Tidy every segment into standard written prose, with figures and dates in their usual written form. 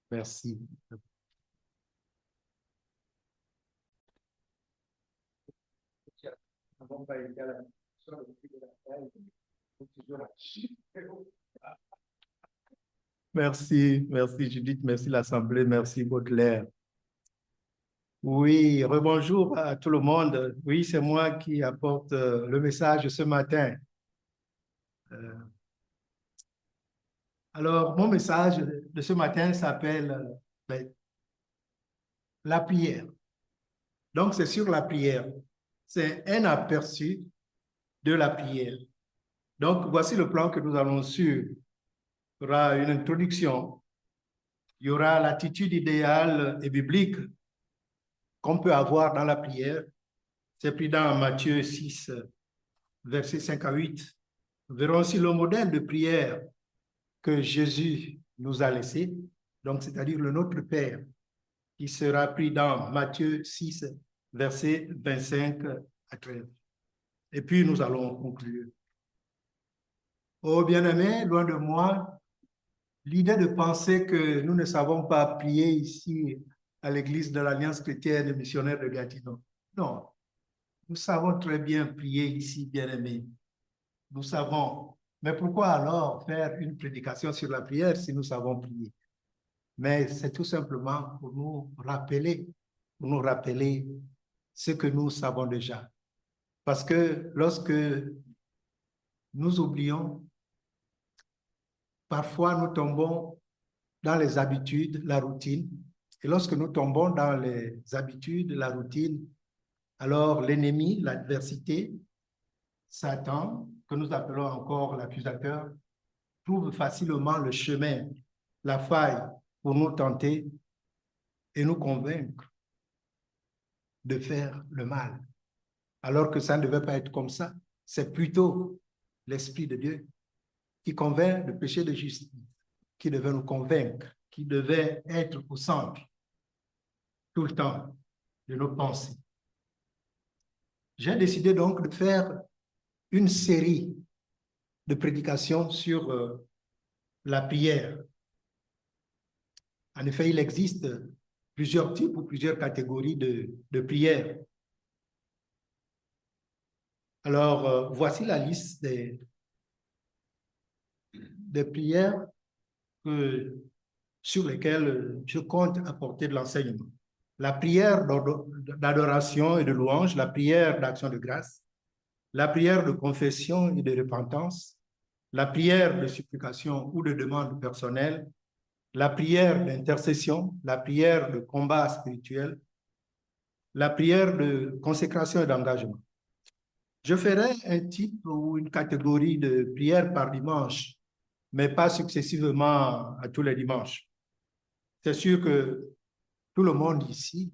Merci. Merci Judith, merci l'Assemblée, merci Baudelaire. Oui, rebonjour à tout le monde. Oui, c'est moi qui apporte le message ce matin. Euh, alors, mon message de ce matin s'appelle la prière. Donc, c'est sur la prière. C'est un aperçu de la prière. Donc, voici le plan que nous allons suivre. Il y aura une introduction. Il y aura l'attitude idéale et biblique qu'on peut avoir dans la prière. C'est pris dans Matthieu 6, versets 5 à 8. Nous verrons aussi le modèle de prière que Jésus nous a laissé, donc c'est-à-dire le Notre Père, qui sera pris dans Matthieu 6, versets 25 à 13. Et puis nous allons conclure. Oh bien-aimés, loin de moi, l'idée de penser que nous ne savons pas prier ici à l'église de l'Alliance chrétienne missionnaire de Gatineau. Non, nous savons très bien prier ici, bien-aimés. Nous savons. Mais pourquoi alors faire une prédication sur la prière si nous savons prier? Mais c'est tout simplement pour nous rappeler ce que nous savons déjà. Parce que lorsque nous oublions, parfois nous tombons dans les habitudes, la routine. Et lorsque nous tombons dans les habitudes, la routine, alors l'ennemi, l'adversité, Satan, que nous appelons encore l'accusateur, trouve facilement le chemin, la faille pour nous tenter et nous convaincre de faire le mal. Alors que ça ne devait pas être comme ça. C'est plutôt l'Esprit de Dieu qui convainc de péché de justice, qui devait nous convaincre, qui devait être au centre tout le temps de nos pensées. J'ai décidé donc de faire une série de prédications sur la prière. En effet, il existe plusieurs types ou plusieurs catégories de prières. Alors, voici la liste des prières sur lesquelles je compte apporter de l'enseignement. La prière d'adoration et de louange, la prière d'action de grâce, la prière de confession et de repentance, la prière de supplication ou de demande personnelle, la prière d'intercession, la prière de combat spirituel, la prière de consécration et d'engagement. Je ferai un type ou une catégorie de prières par dimanche, mais pas successivement à tous les dimanches. C'est sûr que tout le monde ici,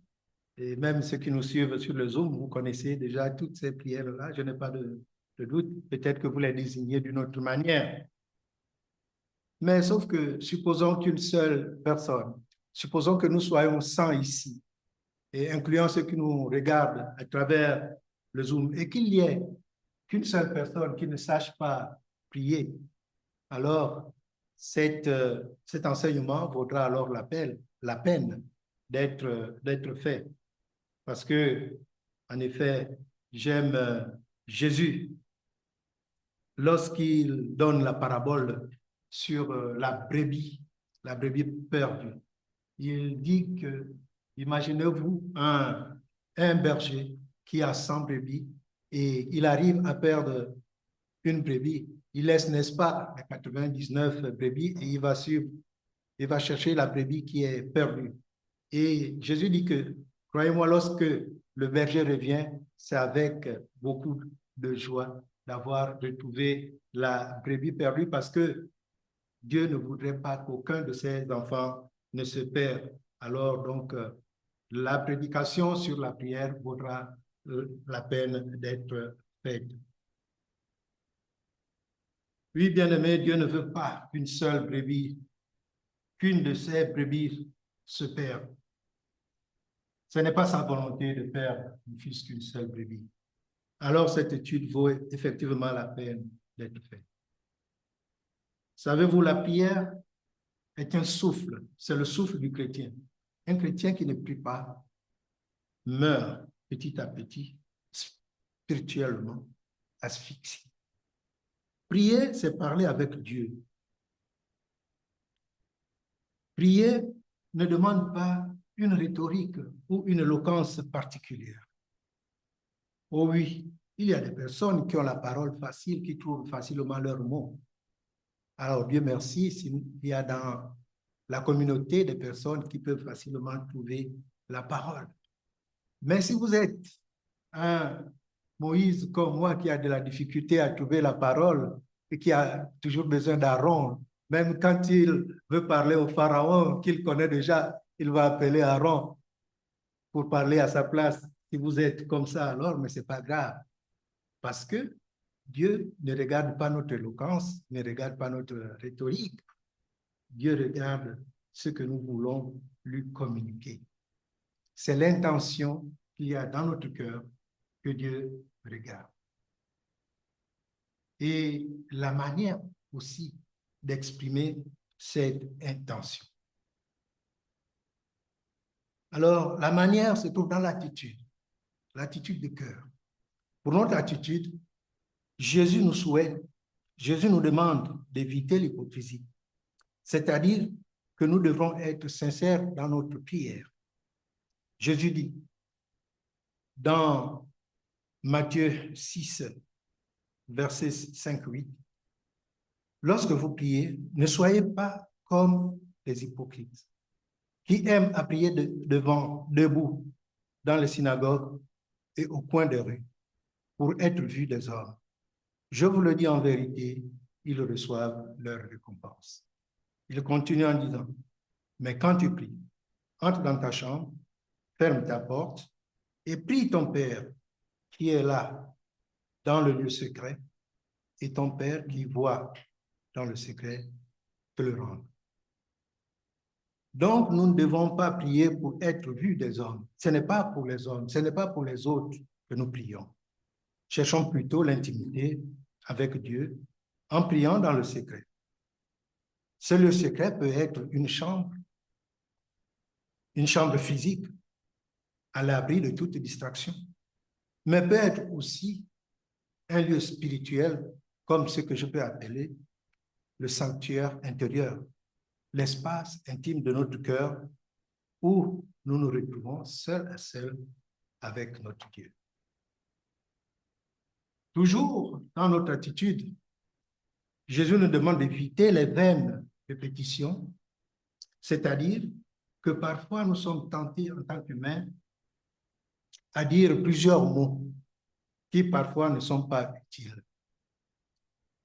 et même ceux qui nous suivent sur le Zoom, vous connaissez déjà toutes ces prières-là, je n'ai pas de doute. Peut-être que vous les désignez d'une autre manière. Mais sauf que supposons qu'une seule personne, supposons que nous soyons 100 ici, et incluant ceux qui nous regardent à travers le Zoom, et qu'il y ait qu'une seule personne qui ne sache pas prier, alors cet enseignement vaudra alors la peine d'être fait. Parce que, en effet, j'aime Jésus lorsqu'il donne la parabole sur la brebis perdue. Il dit que, imaginez-vous un berger qui a 100 brebis et il arrive à perdre une brebis. Il laisse, n'est-ce pas, les 99 brebis et il va chercher la brebis qui est perdue. Et Jésus dit que, croyez-moi, lorsque le berger revient, c'est avec beaucoup de joie d'avoir retrouvé la brebis perdue parce que Dieu ne voudrait pas qu'aucun de ses enfants ne se perde. Alors, donc, la prédication sur la prière vaudra la peine d'être faite. Oui, bien-aimé, Dieu ne veut pas qu'une seule brebis, qu'une de ces brebis se perde. Ce n'est pas sa volonté de perdre ne fût-ce qu'une seule brebis. Alors, cette étude vaut effectivement la peine d'être faite. Savez-vous, la prière est un souffle, c'est le souffle du chrétien. Un chrétien qui ne prie pas meurt petit à petit, spirituellement, asphyxié. Prier, c'est parler avec Dieu. Prier ne demande pas une rhétorique ou une éloquence particulière. Oh oui, il y a des personnes qui ont la parole facile, qui trouvent facilement leurs mots. Alors, Dieu merci, il y a dans la communauté des personnes qui peuvent facilement trouver la parole. Mais si vous êtes un Moïse comme moi qui a de la difficulté à trouver la parole et qui a toujours besoin d'Aaron, même quand il veut parler au Pharaon qu'il connaît déjà, il va appeler Aaron pour parler à sa place. Si vous êtes comme ça, alors, mais ce n'est pas grave. Parce que Dieu ne regarde pas notre éloquence, ne regarde pas notre rhétorique. Dieu regarde ce que nous voulons lui communiquer. C'est l'intention qu'il y a dans notre cœur que Dieu regarde. Et la manière aussi d'exprimer cette intention. Alors, la manière se trouve dans l'attitude de cœur. Pour notre attitude, Jésus nous souhaite, Jésus nous demande d'éviter l'hypocrisie, c'est-à-dire que nous devons être sincères dans notre prière. Jésus dit dans Matthieu 6, versets 5-8, lorsque vous priez, ne soyez pas comme les hypocrites qui aiment à prier debout dans les synagogues et au coin des rues pour être vus des hommes. Je vous le dis en vérité, ils reçoivent leur récompense. Il continue en disant, mais quand tu pries, entre dans ta chambre, ferme ta porte et prie ton Père qui est là dans le lieu secret et ton Père qui voit dans le secret te le rendre. Donc, nous ne devons pas prier pour être vus des hommes. Ce n'est pas pour les hommes, ce n'est pas pour les autres que nous prions. Cherchons plutôt l'intimité avec Dieu en priant dans le secret. Ce lieu secret peut être une chambre physique, à l'abri de toute distraction, mais peut être aussi un lieu spirituel, comme ce que je peux appeler le sanctuaire intérieur, l'espace intime de notre cœur où nous nous retrouvons seuls à seul avec notre Dieu. Toujours dans notre attitude, Jésus nous demande d'éviter les vaines répétitions, c'est-à-dire que parfois nous sommes tentés en tant qu'humains à dire plusieurs mots qui parfois ne sont pas utiles.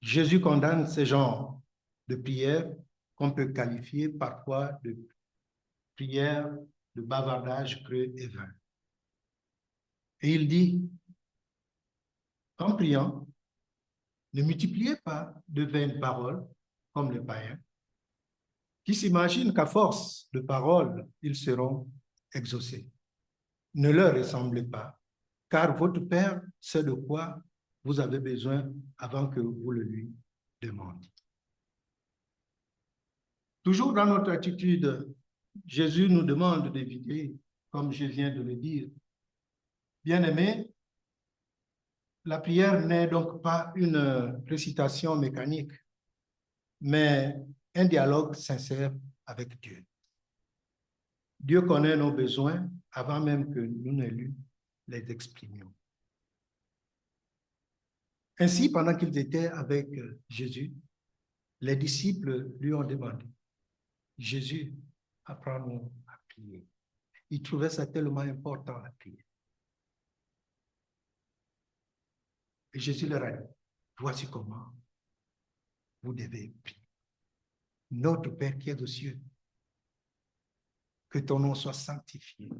Jésus condamne ce genre de prière qu'on peut qualifier parfois de prière de bavardage creux et vain. Et il dit, en priant, ne multipliez pas de vaines paroles comme les païens, qui s'imaginent qu'à force de paroles, ils seront exaucés. Ne leur ressemblez pas, car votre Père sait de quoi vous avez besoin avant que vous le lui demandiez. Toujours dans notre attitude, Jésus nous demande d'éviter, comme je viens de le dire. Bien-aimés, la prière n'est donc pas une récitation mécanique, mais un dialogue sincère avec Dieu. Dieu connaît nos besoins avant même que nous ne lui les exprimions. Ainsi, pendant qu'ils étaient avec Jésus, les disciples lui ont demandé, Jésus, apprends-nous à prier. Ils trouvaient ça tellement important, la prière. Et Jésus leur a dit, voici comment vous devez prier. Notre Père qui est aux cieux, que ton nom soit sanctifié,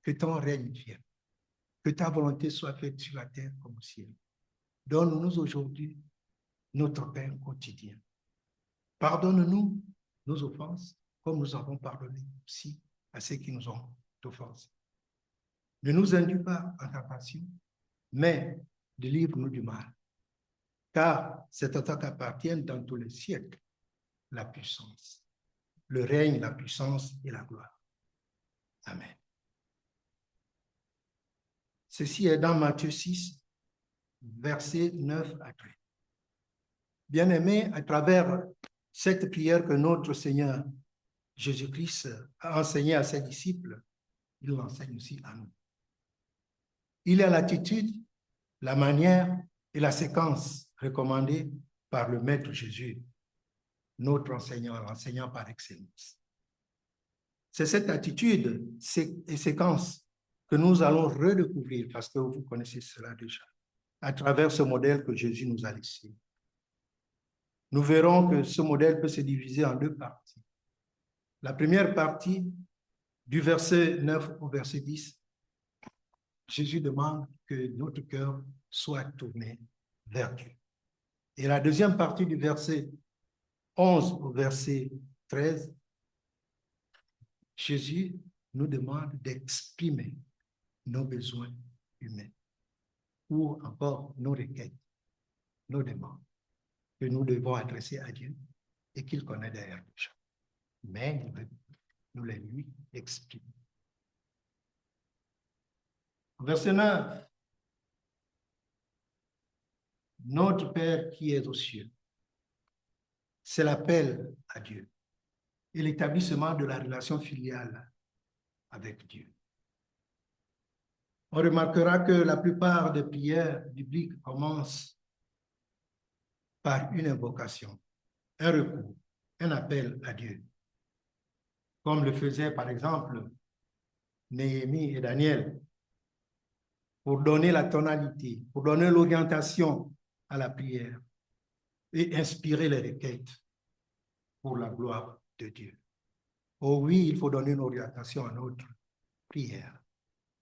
que ton règne vienne, que ta volonté soit faite sur la terre comme au ciel. Donne-nous aujourd'hui notre pain quotidien. Pardonne-nous nos offenses, comme nous avons pardonné aussi à ceux qui nous ont offensés. Ne nous induis pas en tentation, mais délivre-nous du mal. Car c'est à toi qu'appartiennent dans tous les siècles la puissance, le règne, la puissance et la gloire. Amen. Ceci est dans Matthieu 6, versets 9 à 13. Bien-aimés, à travers cette prière que notre Seigneur Jésus-Christ a enseignée à ses disciples, il l'enseigne aussi à nous. Il a l'attitude, la manière et la séquence recommandées par le Maître Jésus, notre enseignant, l'enseignant par excellence. C'est cette attitude et séquence que nous allons redécouvrir, parce que vous connaissez cela déjà, à travers ce modèle que Jésus nous a laissé. Nous verrons que ce modèle peut se diviser en deux parties. La première partie, du verset 9 au verset 10, Jésus demande que notre cœur soit tourné vers Dieu. Et la deuxième partie du verset 11 au verset 13, Jésus nous demande d'exprimer nos besoins humains ou encore nos requêtes, nos demandes que nous devons adresser à Dieu et qu'il connaît derrière déjà. Mais nous les lui exprimons. Verset 9. Notre Père qui est aux cieux, c'est l'appel à Dieu et l'établissement de la relation filiale avec Dieu. On remarquera que la plupart des prières bibliques commencent par une invocation, un recours, un appel à Dieu, comme le faisaient par exemple Néhémie et Daniel, pour donner la tonalité, pour donner l'orientation à la prière et inspirer les requêtes pour la gloire de Dieu. Oh oui, il faut donner une orientation à notre prière.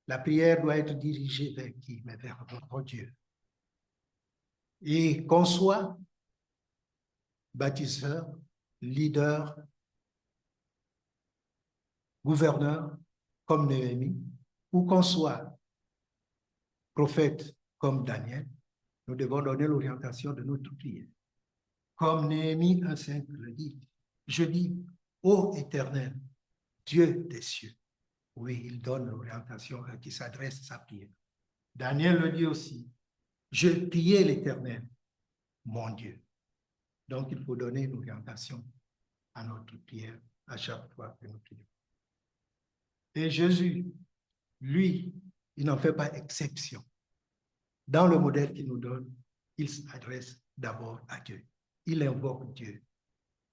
La prière doit être dirigée vers qui? Mais vers notre Dieu. Et qu'on soit bâtisseur, leader, gouverneur comme Néhémie, ou qu'on soit prophète comme Daniel, nous devons donner l'orientation de notre prière. Comme Néhémie 1,5 le dit, je dis, ô Éternel, Dieu des cieux. Oui, il donne l'orientation à qui s'adresse sa prière. Daniel le dit aussi, je priais l'Éternel, mon Dieu. Donc, il faut donner une orientation à notre prière à chaque fois que nous prions. Et Jésus, lui, il n'en fait pas exception. Dans le modèle qu'il nous donne, il s'adresse d'abord à Dieu. Il invoque Dieu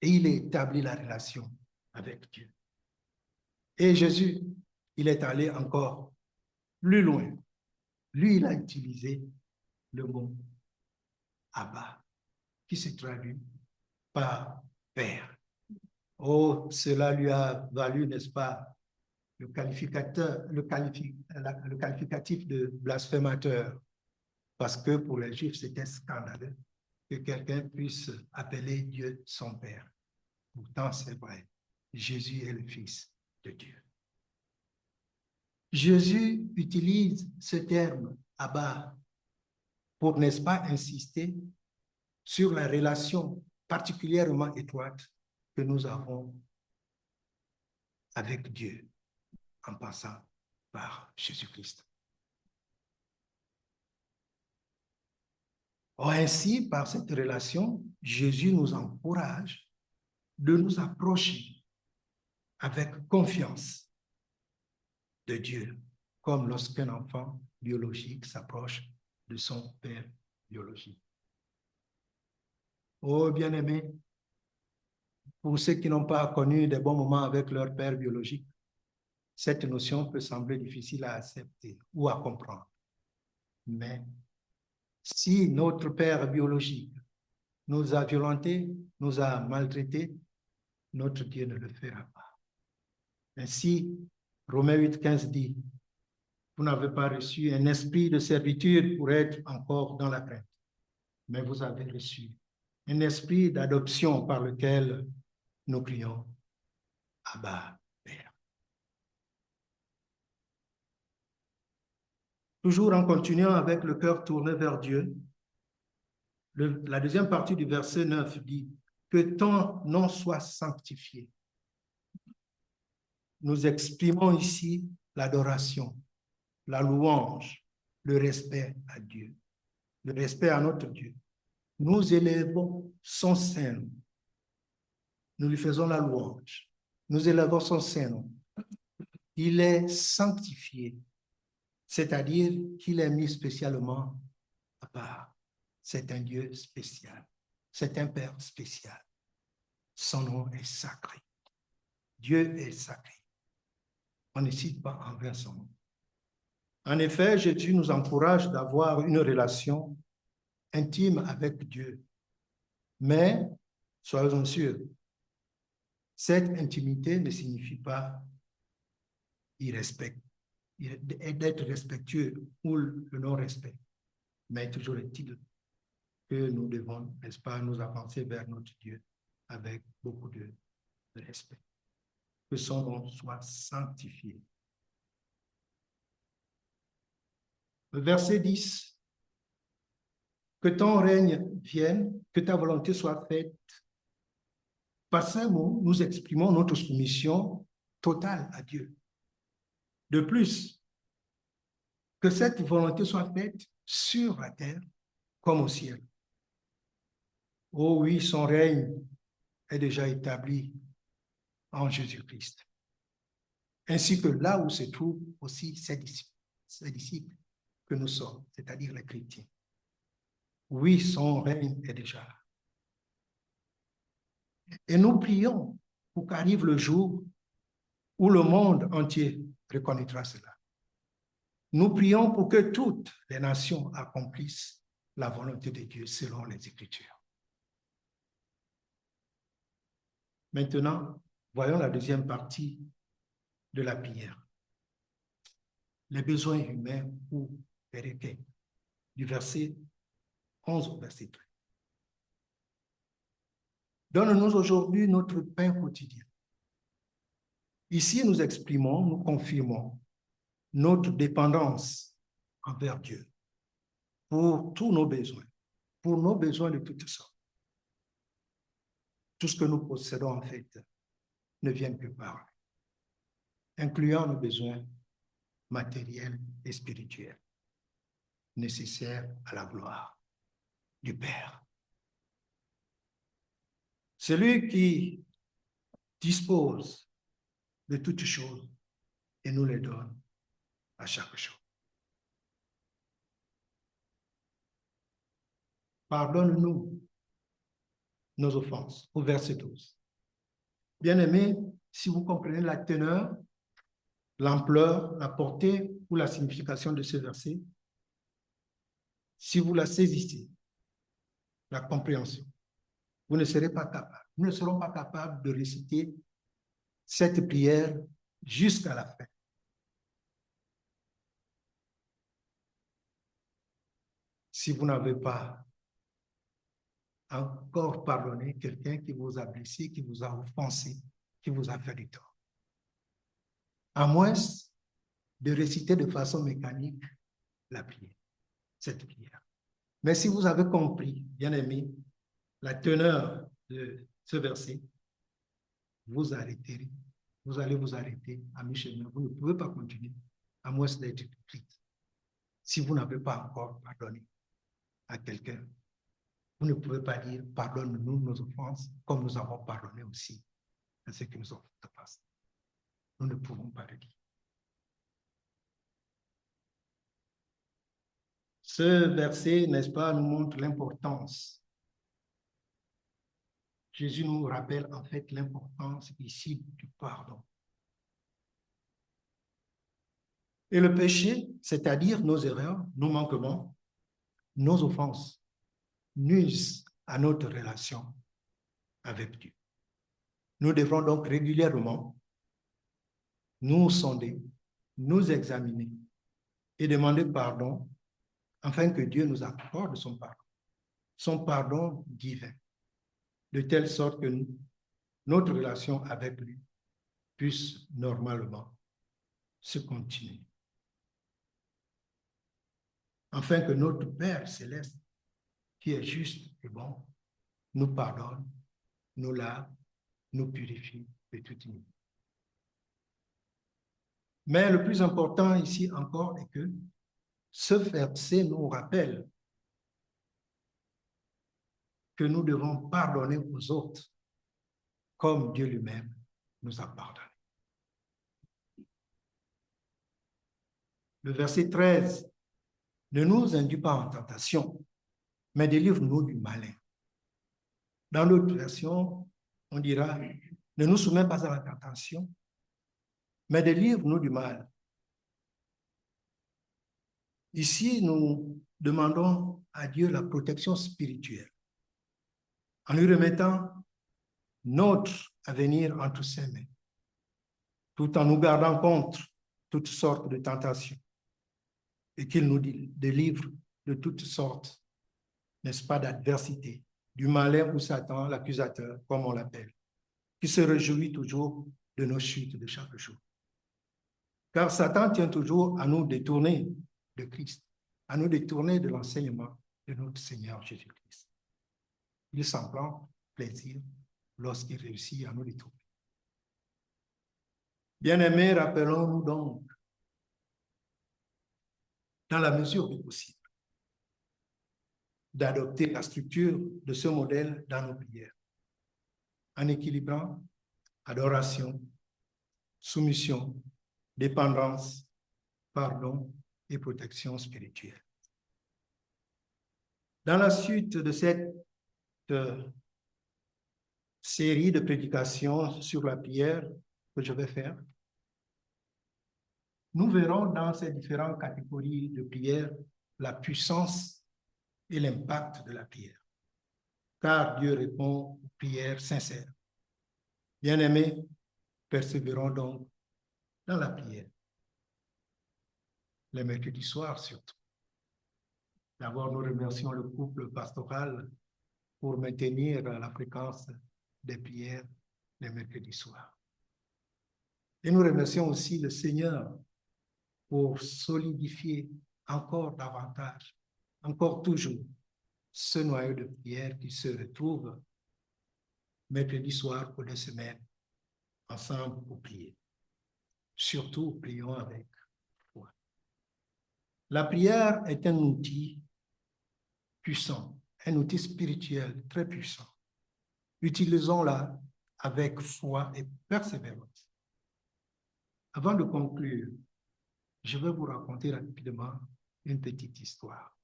et il établit la relation avec Dieu. Et Jésus, il est allé encore plus loin. Lui, il a utilisé le mot Abba, qui se traduit par Père. Oh, cela lui a valu, n'est-ce pas, le qualificatif de blasphémateur, parce que pour les Juifs, c'était scandaleux que quelqu'un puisse appeler Dieu son Père. Pourtant, c'est vrai, Jésus est le Fils de Dieu. Jésus utilise ce terme Abba pour, n'est-ce pas, insister sur la relation particulièrement étroite que nous avons avec Dieu en passant par Jésus-Christ. Or, ainsi, par cette relation, Jésus nous encourage de nous approcher avec confiance de Dieu, comme lorsqu'un enfant biologique s'approche de son père biologique. Oh, bien-aimés, pour ceux qui n'ont pas connu des bons moments avec leur père biologique, cette notion peut sembler difficile à accepter ou à comprendre. Mais si notre père biologique nous a violentés, nous a maltraités, notre Dieu ne le fera pas. Ainsi, Romains 8,15 dit, vous n'avez pas reçu un esprit de servitude pour être encore dans la crainte, mais vous avez reçu un esprit d'adoption par lequel nous crions Abba, Père. Toujours en continuant avec le cœur tourné vers Dieu, la deuxième partie du verset 9 dit que ton nom soit sanctifié, nous exprimons ici l'adoration, la louange, le respect à Dieu, le respect à notre Dieu. Nous élevons son Saint-Nom. Nous lui faisons la louange. Nous élevons son Saint-Nom. Il est sanctifié, c'est-à-dire qu'il est mis spécialement à part. C'est un Dieu spécial. C'est un Père spécial. Son nom est sacré. Dieu est sacré. On ne cite pas envers son nom. En effet, Jésus nous encourage d'avoir une relation intime avec Dieu. Mais, soyons sûrs, cette intimité ne signifie pas d'être respectueux ou le non-respect. Mais toujours est-il que nous devons, n'est-ce pas, nous avancer vers notre Dieu avec beaucoup de respect. Que son nom soit sanctifié. Le verset 10. Que ton règne vienne, que ta volonté soit faite. Par ces mots, nous exprimons notre soumission totale à Dieu. De plus, que cette volonté soit faite sur la terre comme au ciel. Oh oui, son règne est déjà établi en Jésus-Christ. Ainsi que là où se trouvent aussi ses disciples que nous sommes, c'est-à-dire les chrétiens. Oui, son règne est déjà là. Et nous prions pour qu'arrive le jour où le monde entier reconnaîtra cela. Nous prions pour que toutes les nations accomplissent la volonté de Dieu selon les Écritures. Maintenant, voyons la deuxième partie de la prière. Les besoins humains ou les requêtes, du verset 11 au verset 13. Donne-nous aujourd'hui notre pain quotidien. Ici, nous exprimons, nous confirmons notre dépendance envers Dieu pour tous nos besoins de toutes sortes. Tout ce que nous possédons, en fait, ne vient que par lui, incluant nos besoins matériels et spirituels, nécessaires à la gloire du Père. Celui qui dispose de toutes choses et nous les donne à chaque chose. Pardonne-nous nos offenses, au verset 12. Bien-aimés, si vous comprenez la teneur, l'ampleur, la portée ou la signification de ce verset, si vous la saisissez, la compréhension, vous ne serez pas capable, nous ne serons pas capables de réciter cette prière jusqu'à la fin. Si vous n'avez pas encore pardonné quelqu'un qui vous a blessé, qui vous a offensé, qui vous a fait du tort. À moins de réciter de façon mécanique la prière, cette prière. Mais si vous avez compris, bien aimé, la teneur de ce verset, vous arrêterez. Vous allez vous arrêter à mi-chemin. Vous ne pouvez pas continuer, à moins d'être écrit. Si vous n'avez pas encore pardonné à quelqu'un, vous ne pouvez pas dire « Pardonne-nous nos offenses, comme nous avons pardonné aussi à ceux qui nous ont fait offense. » Nous ne pouvons pas le dire. Ce verset, n'est-ce pas, nous montre l'importance. Jésus nous rappelle en fait l'importance ici du pardon. Et le péché, c'est-à-dire nos erreurs, nos manquements, nos offenses, nuisent à notre relation avec Dieu. Nous devrons donc régulièrement nous sonder, nous examiner et demander pardon afin que Dieu nous accorde son pardon divin, de telle sorte que notre relation avec lui puisse normalement se continuer. Afin que notre Père céleste, qui est juste et bon, nous pardonne, nous lave, nous purifie de toute iniquité. Mais le plus important ici encore est que ce verset nous rappelle que nous devons pardonner aux autres comme Dieu lui-même nous a pardonné. Le verset 13, ne nous induis pas en tentation, mais délivre-nous du malin. Dans l'autre version, on dira, ne nous soumets pas à la tentation, mais délivre-nous du mal. Ici, nous demandons à Dieu la protection spirituelle en lui remettant notre avenir entre ses mains, tout en nous gardant contre toutes sortes de tentations et qu'il nous délivre de toutes sortes, n'est-ce pas, d'adversité, du malin ou Satan, l'accusateur, comme on l'appelle, qui se réjouit toujours de nos chutes de chaque jour. Car Satan tient toujours à nous détourner de Christ, à nous détourner de l'enseignement de notre Seigneur Jésus-Christ. Il s'en prend plaisir lorsqu'il réussit à nous détourner. Bien-aimés, rappelons-nous donc, dans la mesure du possible, d'adopter la structure de ce modèle dans nos prières, en équilibrant adoration, soumission, dépendance, pardon et protection spirituelle. Dans la suite de cette série de prédications sur la prière que je vais faire, nous verrons dans ces différentes catégories de prière la puissance et l'impact de la prière, car Dieu répond aux prières sincères. Bien-aimés, persévérons donc dans la prière, les mercredis soirs surtout. D'abord, nous remercions le couple pastoral pour maintenir la fréquence des prières les mercredis soirs. Et nous remercions aussi le Seigneur pour solidifier encore davantage, encore toujours, ce noyau de prière qui se retrouve mercredi soir pour 2 semaines, ensemble pour prier. Surtout, prions avec foi. La prière est un outil puissant, un outil spirituel très puissant. Utilisons-la avec foi et persévérance. Avant de conclure, je vais vous raconter rapidement une petite histoire.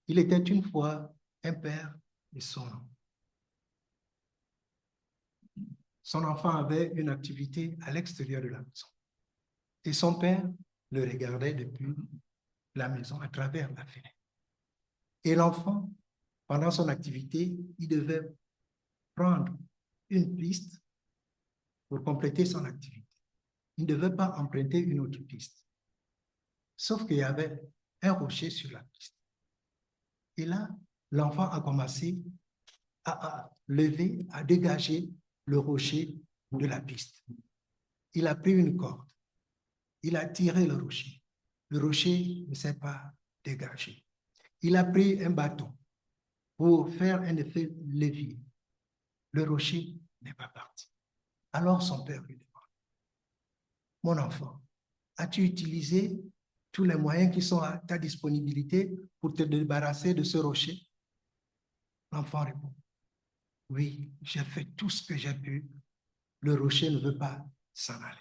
Il était une fois un père et son enfant. Son enfant avait une activité à l'extérieur de la maison. Et son père le regardait depuis la maison à travers la fenêtre. Et l'enfant, pendant son activité, il devait prendre une piste pour compléter son activité. Il ne devait pas emprunter une autre piste. Sauf qu'il y avait un rocher sur la piste. Et là, l'enfant a commencé à lever, à dégager le rocher de la piste. Il a pris une corde. Il a tiré le rocher. Le rocher ne s'est pas dégagé. Il a pris un bâton pour faire un effet levier. Le rocher n'est pas parti. Alors son père lui demande, mon enfant, as-tu utilisé tous les moyens qui sont à ta disponibilité pour te débarrasser de ce rocher? L'enfant répond, oui, j'ai fait tout ce que j'ai pu. Le rocher ne veut pas s'en aller.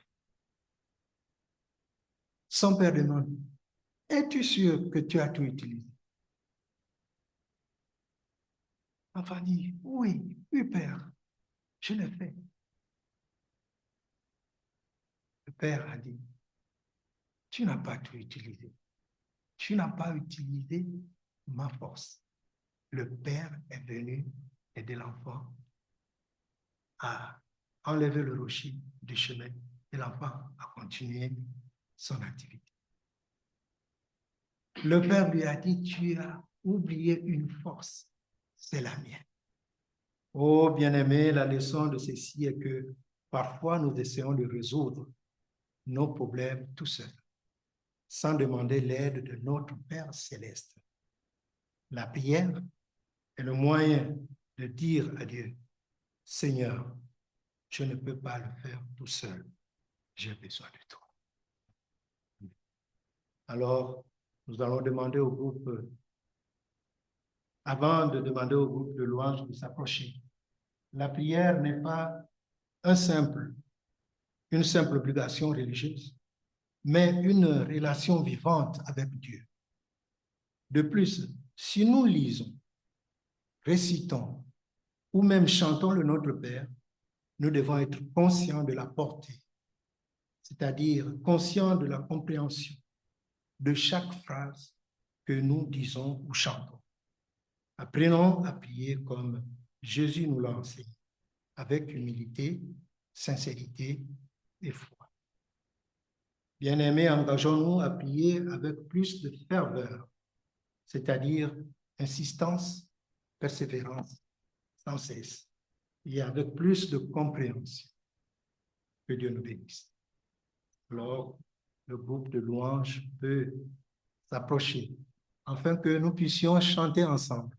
Son père demande, es-tu sûr que tu as tout utilisé? L'enfant dit, oui, oui, père, je l'ai fait. Le père a dit, tu n'as pas tout utilisé. Tu n'as pas utilisé ma force. Le père est venu aider l'enfant à enlever le rocher du chemin et l'enfant a continué son activité. Le père lui a dit, tu as oublié une force, c'est la mienne. Oh, bien-aimé, la leçon de ceci est que parfois nous essayons de résoudre nos problèmes tout seuls, sans demander l'aide de notre Père céleste. La prière est le moyen de dire à Dieu, Seigneur, je ne peux pas le faire tout seul, j'ai besoin de toi. Alors, nous allons demander au groupe, avant de demander au groupe de louange de s'approcher. La prière n'est pas une simple obligation religieuse, mais une relation vivante avec Dieu. De plus, si nous lisons, récitons ou même chantons le Notre Père, nous devons être conscients de la portée, c'est-à-dire conscients de la compréhension de chaque phrase que nous disons ou chantons. Apprenons à prier comme Jésus nous l'a enseigné, avec humilité, sincérité et foi. Bien-aimés, engageons-nous à prier avec plus de ferveur, c'est-à-dire insistance, persévérance, sans cesse, et avec plus de compréhension. Que Dieu nous bénisse. Alors, le groupe de louanges peut s'approcher afin que nous puissions chanter ensemble